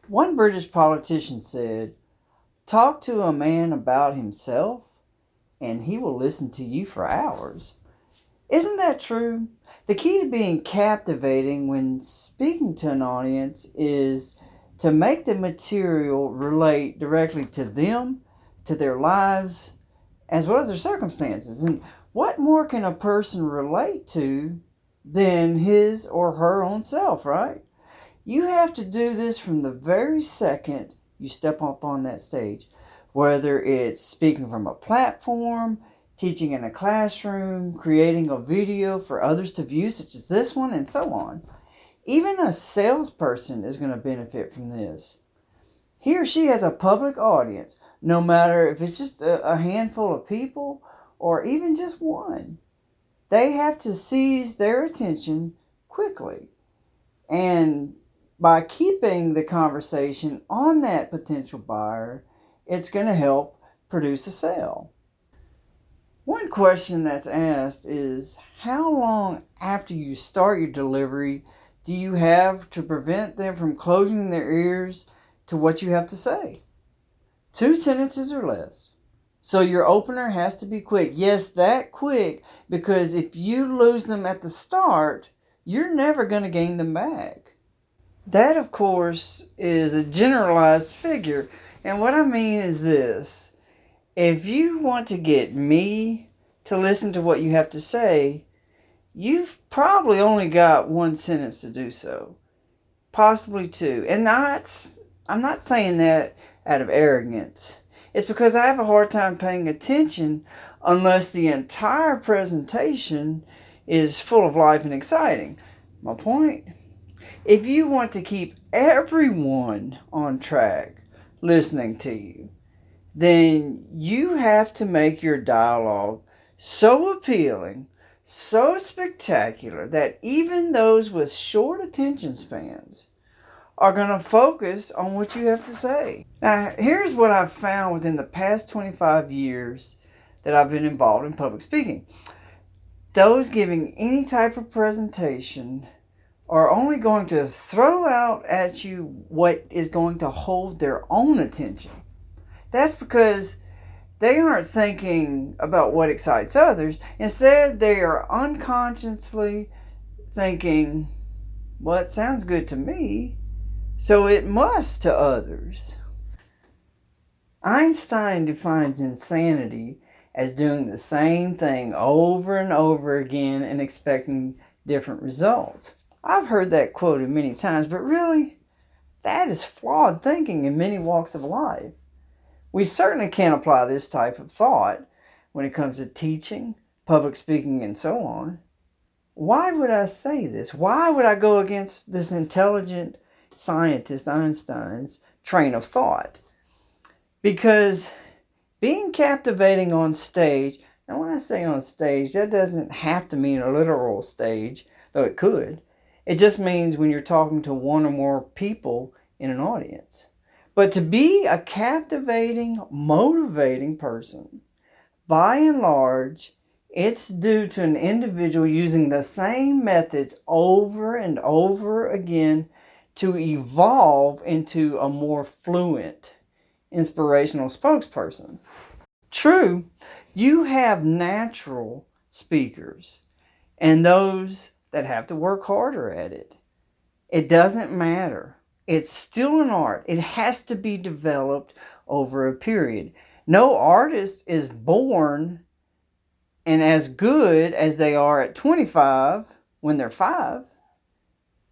One British politician said, "Talk to a man about himself, and he will listen to you for hours." Isn't that true? The key to being captivating when speaking to an audience is to make the material relate directly to them, to their lives, as well as their circumstances. And what more can a person relate to than his or her own self, right? You have to do this from the very second you step up on that stage, whether it's speaking from a platform, teaching in a classroom, creating a video for others to view, such as this one, and so on. Even a salesperson is going to benefit from this. He or she has a public audience, no matter if it's just a handful of people or even just one. They have to seize their attention quickly. And by keeping the conversation on that potential buyer, it's going to help produce a sale. One question that's asked is, how long after you start your delivery do you have to prevent them from closing their ears to what you have to say? 2 sentences or less. So your opener has to be quick. Yes, that quick, because if you lose them at the start, you're never going to gain them back. That, of course, is a generalized figure. And what I mean is this. If you want to get me to listen to what you have to say, you've probably only got 1 sentence to do so. Possibly two. And I'm not saying that out of arrogance. It's because I have a hard time paying attention unless the entire presentation is full of life and exciting. My point? If you want to keep everyone on track listening to you, then you have to make your dialogue so appealing, so spectacular, that even those with short attention spans are going to focus on what you have to say. Now, here's what I've found within the past 25 years that I've been involved in public speaking. Those giving any type of presentation are only going to throw out at you what is going to hold their own attention. That's because they aren't thinking about what excites others. Instead, they are unconsciously thinking, well, it sounds good to me, so it must to others. Einstein defines insanity as doing the same thing over and over again and expecting different results. I've heard that quoted many times, but really, that is flawed thinking in many walks of life. We certainly can't apply this type of thought when it comes to teaching, public speaking, and so on. Why would I say this? Why would I go against this intelligent scientist Einstein's train of thought? Because being captivating on stage, and when I say on stage, that doesn't have to mean a literal stage, though it could. It just means when you're talking to one or more people in an audience. But to be a captivating, motivating person, by and large, it's due to an individual using the same methods over and over again to evolve into a more fluent, inspirational spokesperson. True, you have natural speakers and those that have to work harder at it. It doesn't matter. It's still an art. It has to be developed over a period. No artist is born and as good as they are at 25 when they're 5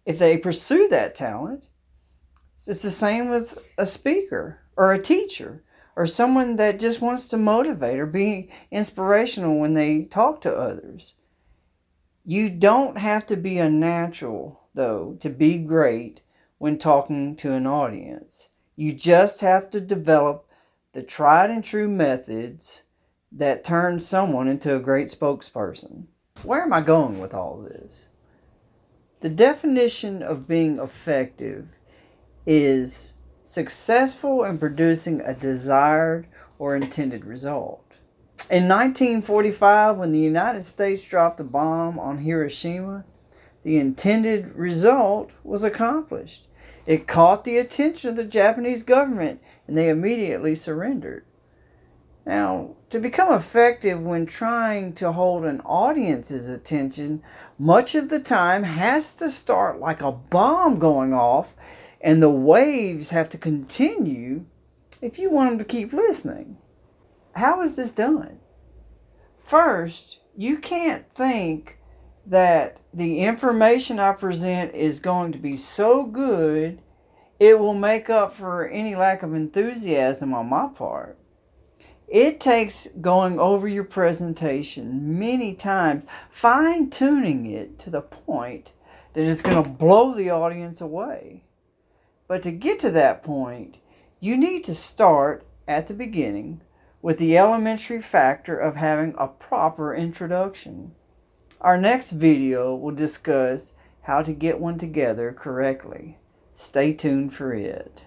if they pursue that talent. It's the same with a speaker or a teacher or someone that just wants to motivate or be inspirational when they talk to others. You don't have to be a natural, though, to be great when talking to an audience. You just have to develop the tried and true methods that turn someone into a great spokesperson. Where am I going with all this? The definition of being effective is successful in producing a desired or intended result. In 1945, when the United States dropped a bomb on Hiroshima, the intended result was accomplished. It caught the attention of the Japanese government, and they immediately surrendered. Now, to become effective when trying to hold an audience's attention, much of the time has to start like a bomb going off, and the waves have to continue if you want them to keep listening. How is this done? First, you can't think that the information I present is going to be so good it will make up for any lack of enthusiasm on my part. It takes going over your presentation many times, fine-tuning it to the point that it's going to blow the audience away. But to get to that point, you need to start at the beginning with the elementary factor of having a proper introduction. Our next video will discuss how to get one together correctly. Stay tuned for it.